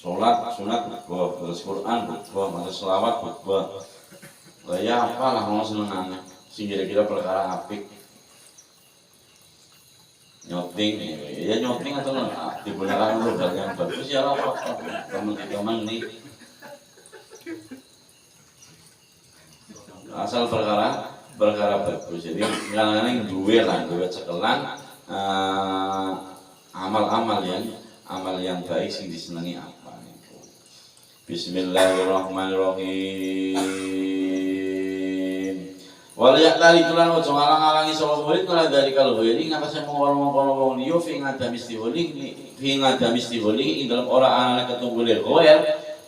Sholat sunat khutbah, terus Quran khutbah, maca selawat khutbah. Lah ya apalah mau senengane. Sing kira-kira perkara apik. Nyoting, ya nyoting atau digunakan untuk hal yang bagus ya apa-apa. Teman-teman ini asal perkara bagus. Jadi kadang-kadang duwe cekelan amal-amal yang baik sing disenangi apa itu. Bismillahirrahmanirrahim. Wal yaqtali tulan ojo ngalang-alangi sapa murid kala dari kalau ini ngatasé mengkono-mengkono wong liya fi ngadami istiholi ing dalam ora ana ketunggule goer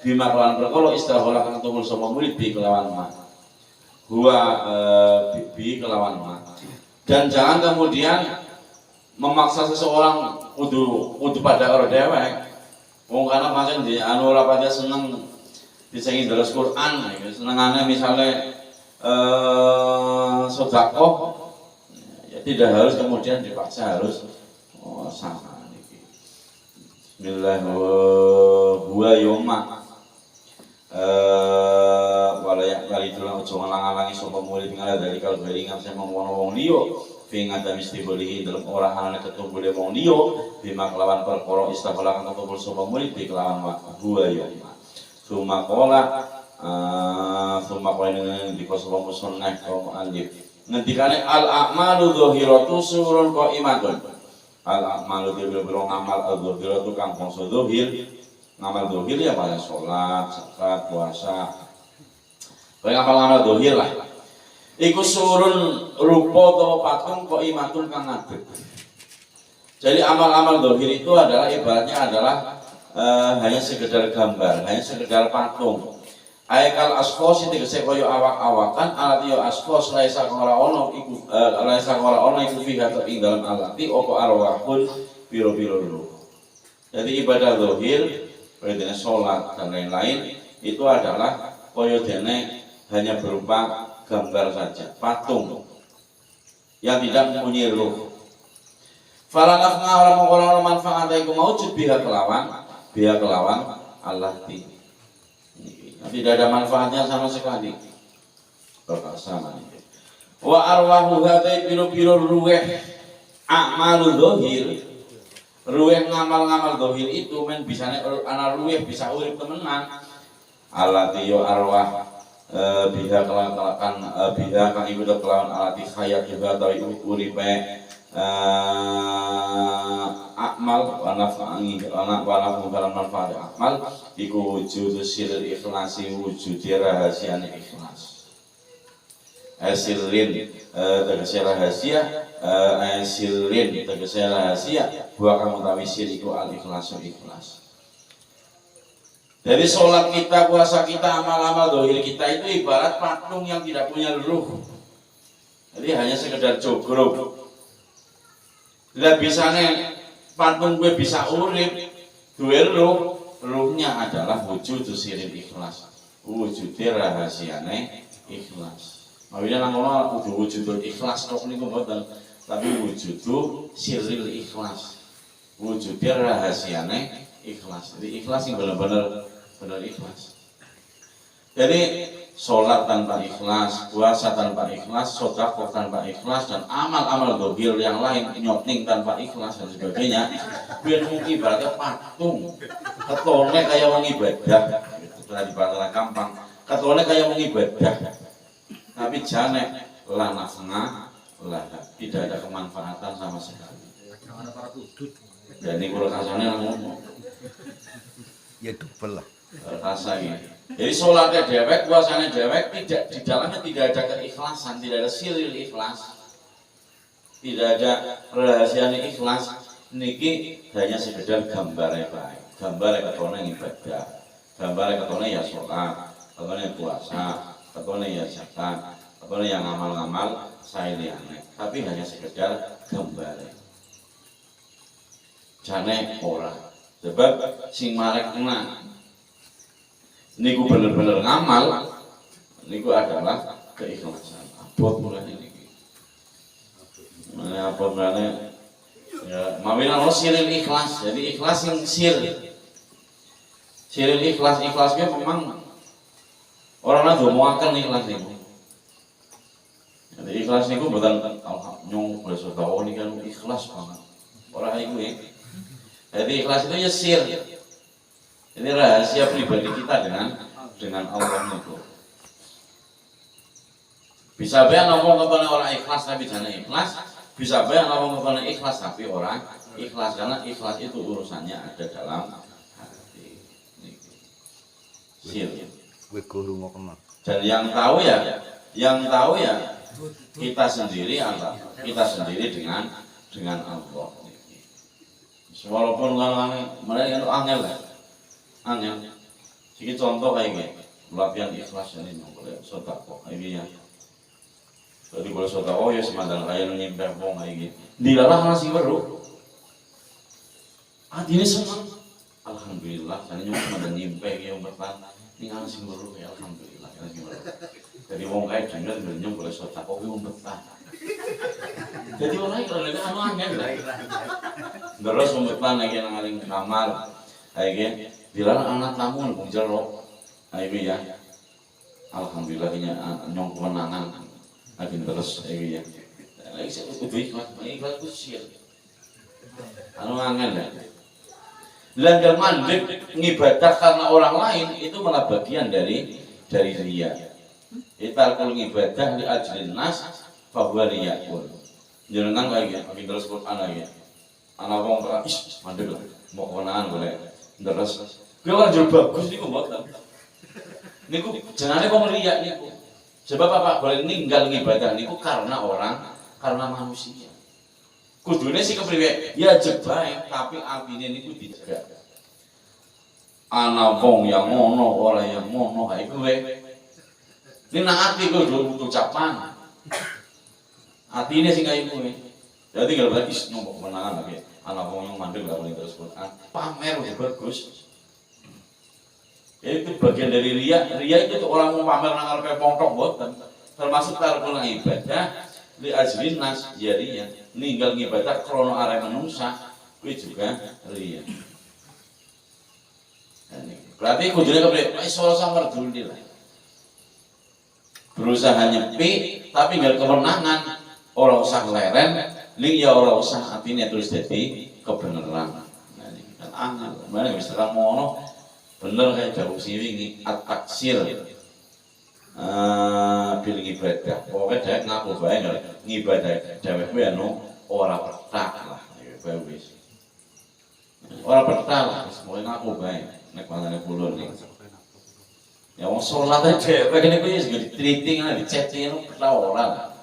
bima kelawan perkara istihola kang tunggul sapa murid bi kelawan ma. Bi kelawan ma. Dan jangan kemudian memaksa seseorang kudu pada karo dhewek. Wong kana pancen di anu ora pancen seneng disengi terus Quran, senengane misale sedekah ya tidak harus kemudian dipaksa harus sama niki. Bismillahirrahmanirrahim. Walayak kali tulang ojo ngalang-alangi sapa murid ngala dari kal beringat saya mengwono wong liya fi ngadami istiholihi dalam ora ana ketumbule wong liya bima kelawan perkara istihola kang ketumbul sapa murid bi kelawan huwa yoma. Summa qala di qaswa musannah kaum alif ngendikane al a'malu dzahiratu surun qaimatun. Al a'malu dzahiratu ngamal dzahiratu kang bangsa dzahir. Ngamal dzahir ya banyak salat, zakat, puasa. Banyak amal-amal dzahir lah. Iku surun rupa utawa patung qaimatun kang ngadeg. Jadi amal-amal dzahir itu adalah ibaratnya adalah hanya sekedar gambar, hanya sekedar patung. Aikal asfos tegese kaya awak-awakan alati yo asfos laisa ora ono iku fiha ing dalam alati apa arwahun piro-piro ruh. Jadi ibadah zahir seperti sholat dan lain-lain itu adalah kaya dene hanya berupa gambar saja, patung yang tidak mempunyai ruh. Fala naf'a ora mengkono manfaat iku maujud biha kelawan Allah ti. Tidak ada manfaatnya sama sekali. Sama ini. Wa arwahu hatai piro-piro ruweh a'malu dzahir. Ruweh ngamal-ngamal dzahir itu men bisane ana ruweh bisa urip temenan. Alati yo arwah biha kelawan biha kang iku kelawan alati hayat juga atau uripe akmal wa naf'angi wa naf'u dalam manfaat akmal iku wujud sirr ikhlasi wujud rahasiane ikhlas. Sirrin tegese rahasia sirrin tegese rahasia buah kamu tawi sir iku al ikhlasu ikhlas. Dari sholat kita, puasa kita, amal-amal dohir kita itu ibarat patung yang tidak punya ruh. Jadi hanya sekedar jogrok. Tidak bisanya patung gue bisa urip, duwe ruhnya adalah wujud siril ikhlas, wujud rahasiane ikhlas. Mawine nang ngono kudu wujud ikhlas kok niku mboten, tapi wujud siril ikhlas, wujud rahasiane ikhlas. Jadi ikhlas yang benar-benar ikhlas. Jadi sholat tanpa ikhlas, puasa tanpa ikhlas, sedekah tanpa ikhlas, dan amal-amal dzahir yang lain nyoting tanpa ikhlas dan sebagainya. Biar mungkin ibaratnya patung, ketone kayak wong ibadah, itu di bahasa gampang. Ketone kayak wong ibadah, tapi jane la nafna, tidak ada kemanfaatan sama sekali. Dan ini kalau kasarnya ngomong, ya double lah. Rasa ini. Jadi sholatnya dewek, puasanya dewek, tidak di dalamnya tidak ada keikhlasan, tidak ada siril ikhlas, tidak ada rahasia ikhlas. Niki hanya sekedar gambarnya baik, gambarnya ketone ibadah, gambarnya ketone ya sholat, ketone puasa, ketone ya zakat, ketone yang ngamal-ngamal sailiane. Tapi hanya sekedar gambarnya. Jane ora, sebab sing marek kena. Niku bener-bener ngamal, niku adalah keikhlasan. Abot mulane niki. Mana apa mulane? Ya, mawina siril ikhlas. Jadi ikhlas yang sir Siril ikhlas memang orang ngomongkan ikhlas niku. Jadi ikhlas niku bukan nyong boleh sedekah ini kan ikhlas banget. Orang iku ya. Jadi ikhlas itu ya sir. Ini rahasia pribadi kita dengan Allah niku. Bisa bae ngomong ketone orang ikhlas tapi jangan ikhlas, bisa bae ngomong ketone ikhlas tapi orang ikhlas karena ikhlas itu urusannya ada dalam hati. Sir. Kowe kudu ngomong. Dan yang tahu ya kita sendiri Allah, kita sendiri dengan Allah. Walaupun orang mereka itu angel. Sedikit contoh kayak gini, latihan ikhlas ini boleh sedekah kayak gini ya. Jadi boleh sedekah ya semandang kaya nyimpen wong kayak gini. Dilalah nasi baru. Adine seneng. Alhamdulillah, saya nyuwun semandang nyimpen yang bertahan. Ini kan sing baru ya alhamdulillah, sing baru. Jadi wong kaya jenengan benyong boleh sedekah yang bertahan. Jadi orang itu lagi angel lah. Terus umbetan lagi ngaling kamar, kayak gini. Dilarang anak kamu nunggu jero, kayak gini ya. Alhamdulillah ini nyong kemenangan, lagi terus kayak gini ya. Lagi saya kudu ikhlas itu sih. Angel ya. Langgar mandek ngibadah karena orang lain itu malah bagian dari riya. Kita kalau ngibadah di ajlin nas, bahwa riya pun. Jangan kayak gini, terus Quran lagi. Anak wong terang, mandek lah, mau kemenangan boleh. Terus, gue kan jual bagus nih, buat niku jangannya kok riya niku. Sebab apa? Boleh ninggal ngibadah niku karena manusia. Kudune sih kepriwe? Ya jebae, tapi apine niku dijaga. Ana wong yang ngono, ora yang ngono kae kowe. Ini nang ati kudu ucapan. Atine sing kaya kowe. Jadi kalau berarti nombok kemenangan lagi. Ana wong yang mandeg lah terus Quran. Pamer udah bagus. Itu bagian dari riya. Riya itu orang mau pamer nang arepe pongkok boten. Termasuk tarkul ibadah li ajlin nas jariya. Ninggal ngibadah krono arek manungsa kuwi juga riya. Berarti kudune kepriye? Wis ora samar dulu lah. Berusaha nyepi tapi nggak kemenangan, ora usah leren, ning ya ora usah atine terus dadi kebenaran. Nah iki kan angel. Mane wis terang ngono bener kayak jauh siwi at-taksir. Bil ibadah. Pokoke dhek ngaku bae ngibadah dhewek kuwi anu ora petak lah ya wis. Ora petak lah wis pokoke ngaku bae nek panane kula ning. Ya wong salat aja begini kuwi wis ditreating ana dicecing anu petak ora.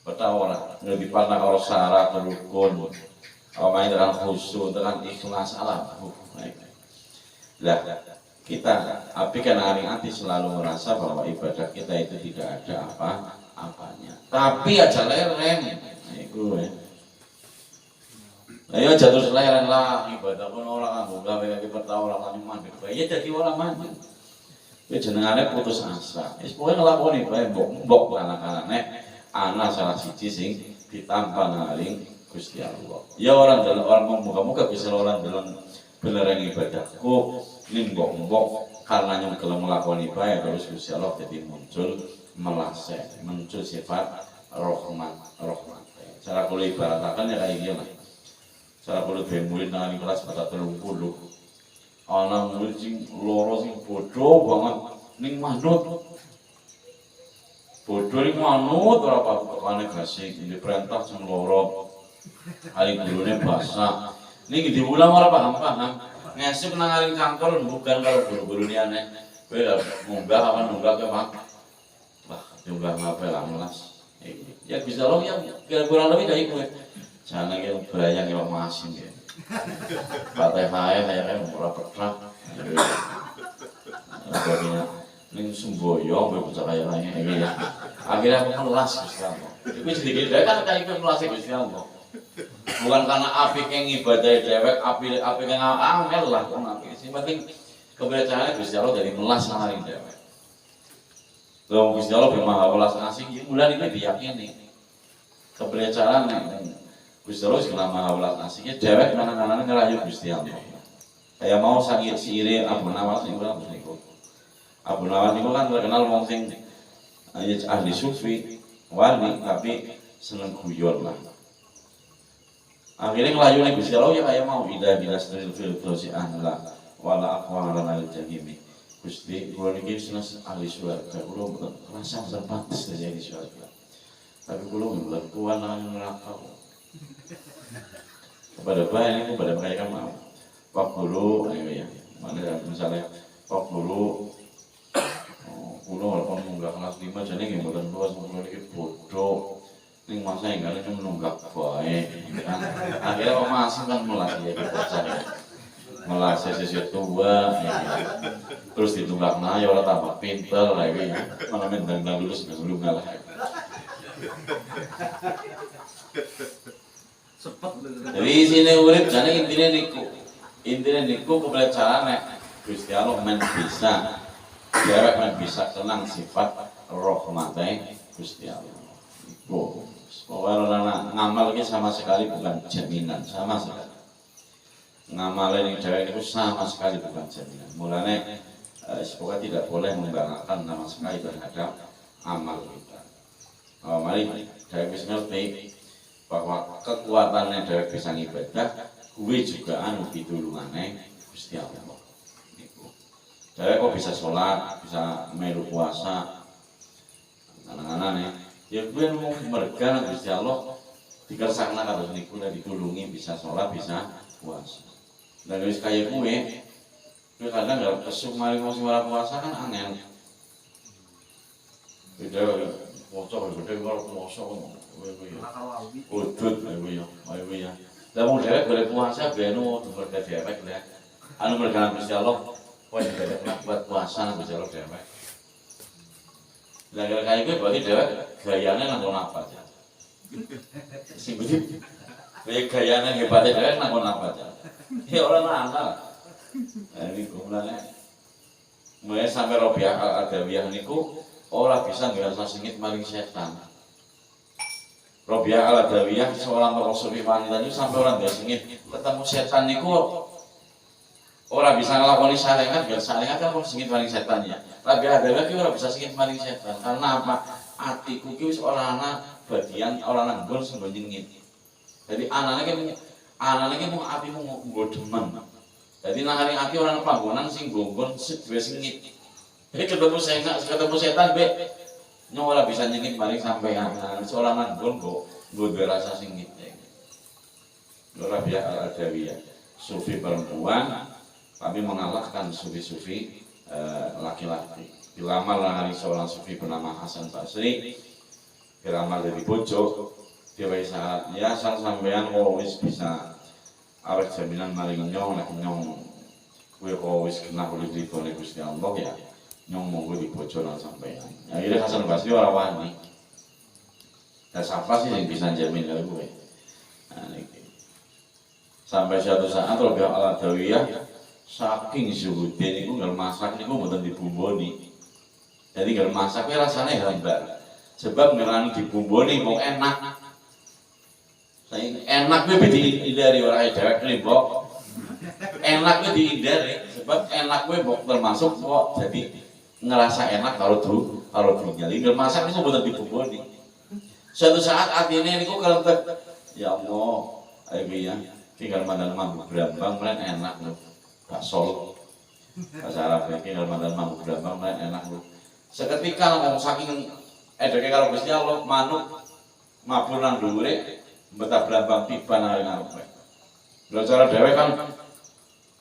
Petak ora. Nek dipana karo syarat rukun. Main dengan khusyuk, dengan ikhlas alam. Lah kita kan hari-hari selalu merasa bahwa ibadah kita itu tidak ada apa-apanya. Tapi aja leren, itu ya. Ayo jatuh leren lah ibadah pun orang anggo gawe kita orang lan mandek. Ya jadi orang mandek. Ya jenengane putus asa. Wis pokoke nglakoni bae mbok anak-anake ana salah siji sing ditampa ngaling Gusti Allah. Ya orang muka-muka Gusti Allah dalam beneran ibadahku ning mbok karena yang gelem nglakoni bae terus Gusti Allah jadi muncul sifat rahmat. Cara kula ibarataken ya kayak gini. Cara kula dhewe murid nang kelas pada 30. Ana murid sing loro sing bodoh banget ning manut. Bodoh ning manut ora apa-apane gasik diperintah sing loro. Hari gurune bahasa. Niki diulang ora paham. Ngesuk nang aring kantor bukan kalau guru-guru liyane. Kowe munggah ke Pak. Wah, munggah ngapain lah melas. Ya bisa loh ya kurang lebih kayak kowe. Jangan lagi berayang ya masin ya. Pakai kayaknya ora petrah. Akhirnya ning semboyo kowe bocah kaya ngene ya. Akhirnya aku melas Gusti Allah. Iku sedikit kan kayak kowe melas Gusti Allah. Bukan karena apik yang ibadah dewek, apik yang angel lah, sing penting keberadaannya Gusti Allah dari melas nang dewek. Lalu Gusti Allah bermaha welas asih, mulai ini diyakini keberadaan Gusti Allah segala maha welas asihnya dewek mana-mana ngerayu Gusti Allah. Saya mau sakit sire Abu Nawas niku apa niku. Abu Nawas niku kan terkenal wong sing ahli sufi, wali tapi seneng guyon lah. Akhirnya ngelayu nih Gusti Allah ya kayak mau ida bila sedil filtrosi ahla wala aqwala al jahimi. Gusti kula niki seneng ahli surga, kula mboten rasa sempat jadi surga. Tapi kula mboten kuat nang neraka. Kepada bayi ini kepada mereka mau pak dulu, ya mana misalnya pak dulu, kulo walaupun nunggak kelas 5 jadi nggak mboten luas kulo iki bodoh. Ning masa yang kali cuma nunggak baik, kan? Akhirnya Pak Masih kan melas ya kita cari, melas sesi tua, ya. Terus ditunggak ya orang tambah pinter lagi, mana mentang dulu sebelum ngalah. Jadi sini urip jane intinya niku kebelecaraane Gusti Allah men bisa, derek men bisa tenang sifat rahmate Gusti Allah. Iku pokoknya ngamal ini sama sekali bukan jaminan, sama sekali. Ngamal ini itu sama sekali bukan jaminan. Mulanya pokoknya tidak boleh membanggakan nama sekali terhadap amal kita. Mari dari ngerti bahwa kekuatannya dari bisa ibadah, gue juga anu pitulungannya Gusti Allah. Dari kok bisa sholat, bisa melu puasa, anak-anak ya gue mau mereka Gusti Allah dikersakna harus niku ditulungi bisa sholat bisa puasa. Dan wis kaya gue kadang nggak kesuk mari mau suara puasa kan angel. Beda foto beda kalau puasa udut ayo ya. Lah mau dewek boleh puasa beno mereka dewek lah. Anu mereka Gusti Allah wis dewek buat puasa Gusti Allah dewek. Lah kaya gue berarti dewek gayanya nanggon apa aja. Sing begitu. Gayanya hebatnya dewek nanggon apa aja. Ya orang nakal. Ini kumulane. Mulai sampai Robiah al-Adawiyah niku ora bisa ngerasa sengit maring setan. Robiah al-Adawiyah seorang tokoh sufi wanita itu sampai orang nggak sengit ketemu setan niku ora bisa ngelakoni saringan, biar saringan kan kok sengit maring setan ya. Robiah al-Adawiyah ki ora bisa sengit maring setan. Karena apa? Atiku ki wis ora ana bagian ora nanggon sing nyengit. Jadi anane ki mung atimu nggo demen. Jadi nang ati ora ana panggonan sing nggon duwe sengit. Jadi ketemu setan be nyong ora bisa nyengit maring sampean. Seorang nanggon kok nggo rasa sengit. Robiah al-Adawiyah, sufi perempuan tapi mengalahkan sufi-sufi laki-laki. Dilamar hari seorang sufi bernama Hasan Basri, dilamar dari bojo, dia syarat ya sang sampean wis bisa awet jaminan maring nyong, nek nyong kowe kok wis kena kulit ridhone Gusti Allah ya nyong monggo di bojo lan sampean. Akhirnya Hasan Basri ora wani. Dan siapa sih yang bisa jamin kalau gue? Nah, sampai suatu saat Robiah al-Adawiyah saking zuhudnya niku nggak masak niku mboten dibumboni. Jadi nggak masaknya rasanya hambar. Sebab ngerani dibumboni kok enak. Saya enak gue dihindari orang dewek limbok. Enak gue dihindari sebab enak gue termasuk kok jadi ngerasa enak kalau dunia. Nggak masak niku mboten dibumboni. Suatu saat artinya niku kelentek. Ya Allah, ayo ya. Tinggal mandan mampu berambang melain enak loh. Bakso bahasa Arab ini tinggal mandan mampu berambang melain enak loh. Seketika ngomong saking edeke kalau Gusti Allah manuk mabur nang dhuwure mbeta berambang tiba nang ngarepe. Lha cara dhewe kan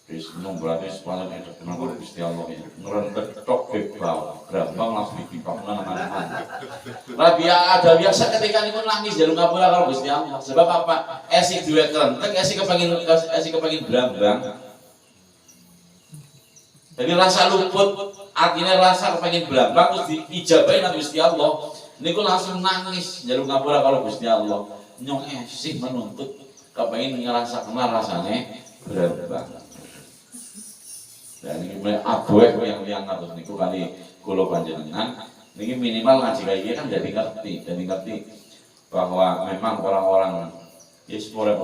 wis nung berarti sepanjang edek nang Gusti Allah ya. Ngrentek tok bebal berambang langsung dipipakna nang manuk. Robiah al-Adawiyah seketika niku nangis jaluk ngapura kalau Gusti Allah. Sebab apa? Esik duwe krentek, esik kepengin berambang. Jadi rasa luput, artinya rasa kepengin berambang terus diijabahi nang Gusti Allah. Niku langsung nangis jaluk ngapura kalau Gusti Allah. Nyong esik menuntut kepengin ngerasakan rasane berambang. Dan ini mulai abueh yang terus niku kali kula panjenengan. Niki minimal ngaji kayak gini kan jadi ngerti bahwa memang orang-orang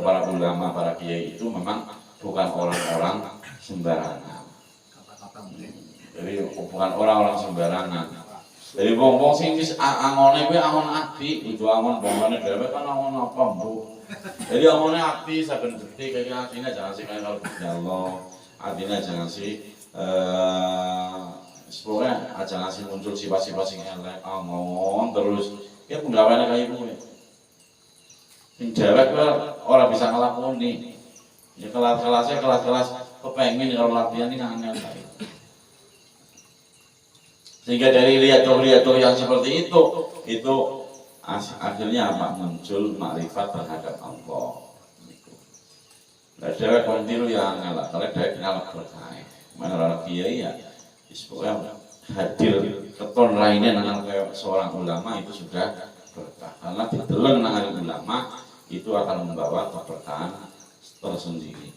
para ulama, para kiai itu memang bukan orang-orang sembarangan. Jadi bukan orang-orang sembarangan. Jadi wong-wong sing wis angone kuwi angon ati, kudu angon bongone dhewe kan angon apa, Bu. Jadi angone ati saben detik kaya atine jangan sih kaya kalau Allah. Artinya jangan sih pokoknya jangan sih muncul sifat-sifat sing elek, angon terus ya penggaweane kaya kuwi. Sing dewek ora bisa nglakoni. Ya kelas-kelas kepengin kalau latihan ini angel kali. Sehingga dari lihat-lihat yang seperti itu akhirnya apa? Muncul makrifat terhadap Allah. Nah, dewek kontilu yang angel lah. Kalau dewek kenal berkah. Mana orang kiai ya, pokoknya hadir keton lainnya dengan seorang ulama itu sudah berkah. Karena diteleng dengan ulama itu akan membawa keberkahan tersendiri.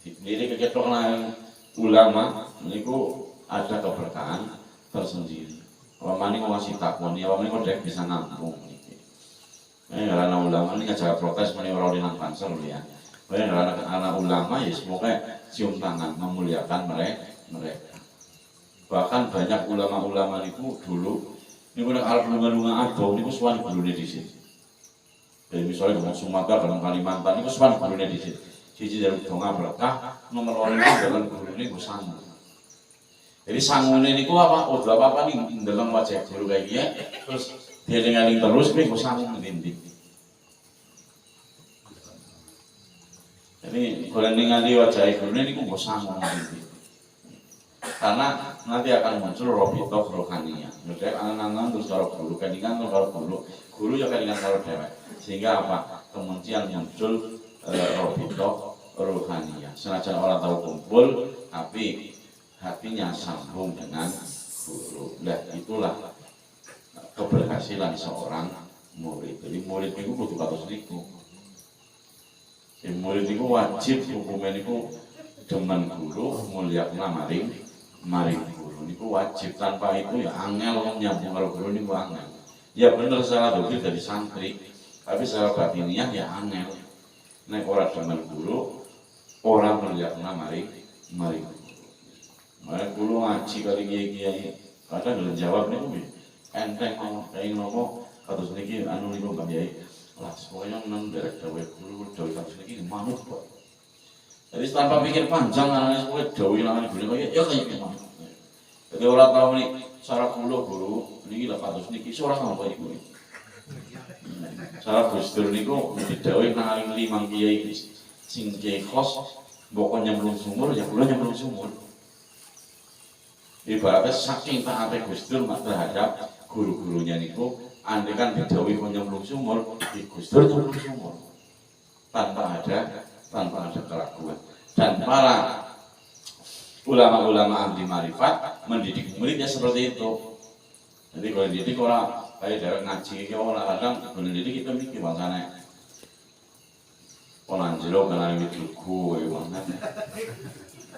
Jadi keketok lain ulama itu ada keberkahan tersendiri. Wamani mau ngasih takwan, ya wamani kok bisa nampung. Karena ulama ini ngajak protes meni orang di nang panser ya. Karena anak ulama ya semoga cium tangan memuliakan mereka. Bahkan banyak ulama-ulama itu dulu ini punya alat lunga-lunga adong itu suan gurune di sini. Jadi misalnya dengan Sumatera dan Kalimantan itu suan gurune di sini. Siji dari donga berkah, nomor orang itu dalam gurune gue sangu. Jadi sangune ini ku apa? Oh apa nih dalam wajah guru kayak gini, terus dia dengerin terus, gue sangu mendinding. Jadi kalau ningali wajah guru ini gue sangu mendinding. Karena nanti akan muncul robitoh rohaninya. Mereka anak-anak terus kalau guru, kadingan kalau guru ya kadingan kalau dewek. Sehingga apa? Kemudian muncul robitoh rohaninya. Senajan orang tahu kumpul, tapi hatinya sambung dengan guru. Nah itulah keberhasilan seorang murid. Jadi murid itu butuh kados niku. Murid itu wajib hukumnya niku demen guru, mulyakna maring guru. Niku wajib, tanpa itu ya angel nyambung karo guru niku angel. Ya bener salah dohir dari santri, tapi secara batiniah ya angel. Nek ora demen guru, orang mulyakna maring guru. Mereka dulu ngaji kali kiai kadang dalam jawab nih enteng ngomong kayak ngomong kados niki anu niku Pak Kiai lah pokoknya nang derek dawe dulu dawe kados niki manut kok. Jadi tanpa pikir panjang anane kowe dawe nang guru kaya ya kayak gimana. Jadi orang tahu nih cara guru niki lah kados niki seorang apa iku. Cara Gus Dur niku didhawuhi nang limang kiai sing kiai kos mbok nyemplung sumur ya kula nyemplung sumur. Ibaratnya saking taatnya Gus Dur terhadap guru-gurunya niku, andai kan didhawuhi nyemplung sumur, di Gus Dur nyemplung sumur tanpa ada keraguan. Dan para ulama-ulama anti marifat mendidik muridnya seperti itu. Jadi kalau dididik orang kayak dari ngaji, orang kadang mendidik kita mikir bahasanya orang jelo kena mitruku, gimana?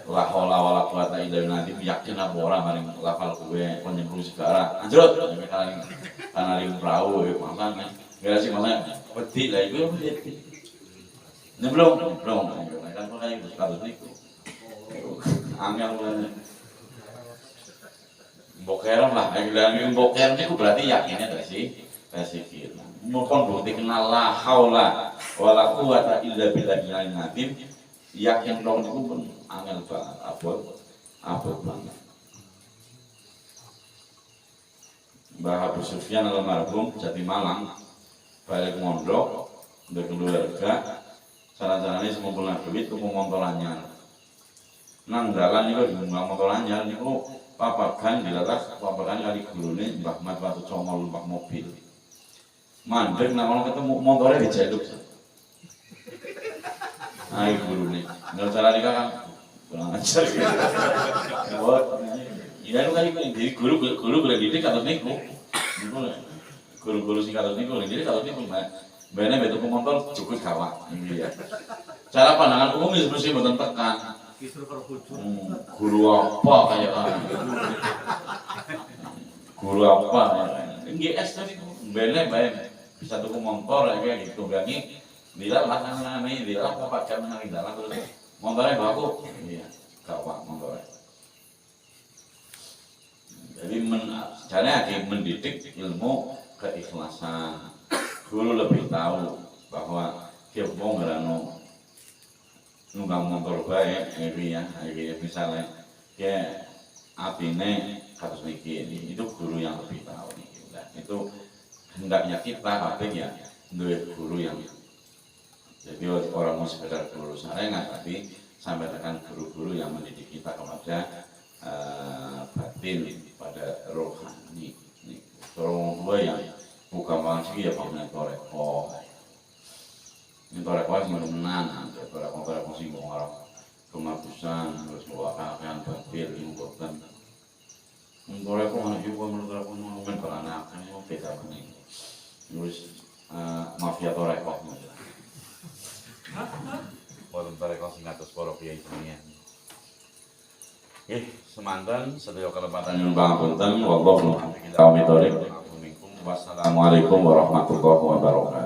La haula wala quwata illa billah, yakin apa orang paling lafal gue penyemplung segala anjrot karena ring perahu makanya enggak sih makanya wedi lah itu nyemplung kan kok kayak kados niku angel bokeran lah yang bokeran itu berarti yakinnya dari sih mukon bukti kenal la haula wala quwata illa billahil azim yakin dong itu pun angel banget, apa banget. Mbah Abu Sufyan almarhum Jati Malang balik mondok dari keluarga cara-caranya semumpulnya duit untuk motor anyar nang dalan itu diunggah motor anyar itu papakan dilatas papakan kali guru ini Mbah Mat waktu congol numpak mobil mandek nah kalau ketemu motornya dijaluk ayo guru ini nggak cara nikah kan kurang ajar gitu. Ya itu kan jadi guru boleh didik atau niku. Guru sing atau niku jadi kalau niku bener betul pemotor cukup gawat ya. Cara pandangan umum itu mesti mboten tekan. Guru apa kayak guru apa NGS tadi bener bae bisa tuku motor kayak gitu berarti bila lah nang ini bila pakai nang dalam terus motornya baku, iya, kau. Karena akhirnya mendidik ilmu keikhlasan. Guru lebih tahu bahwa dia mau ngerano nunggang motor baik, akhirnya misalnya dia apine kados niki ini, itu guru yang lebih tahu nih. Nah, itu hendaknya kita kabeh ya duwe guru yang jadi orang mau sekedar guru sarengan, tapi sampai dengan guru-guru yang mendidik kita kepada batin, pada rohani. Orang tua yang bukan manusia ya pakai toreko. Ini toreko sih menan, toreko sih mau harap kemabusan, terus bawa kakean batil, imbukan. Toreko mana juga menurut toreko monumen beranak, ini beda ini. Terus mafia toreko. Orang toreko sing ngatus para kiai jenengan. Semanten sedaya kelepatan nyuwun pangapunten, wallahu a'lam bishawab. Wassalamualaikum warahmatullahi wabarakatuh.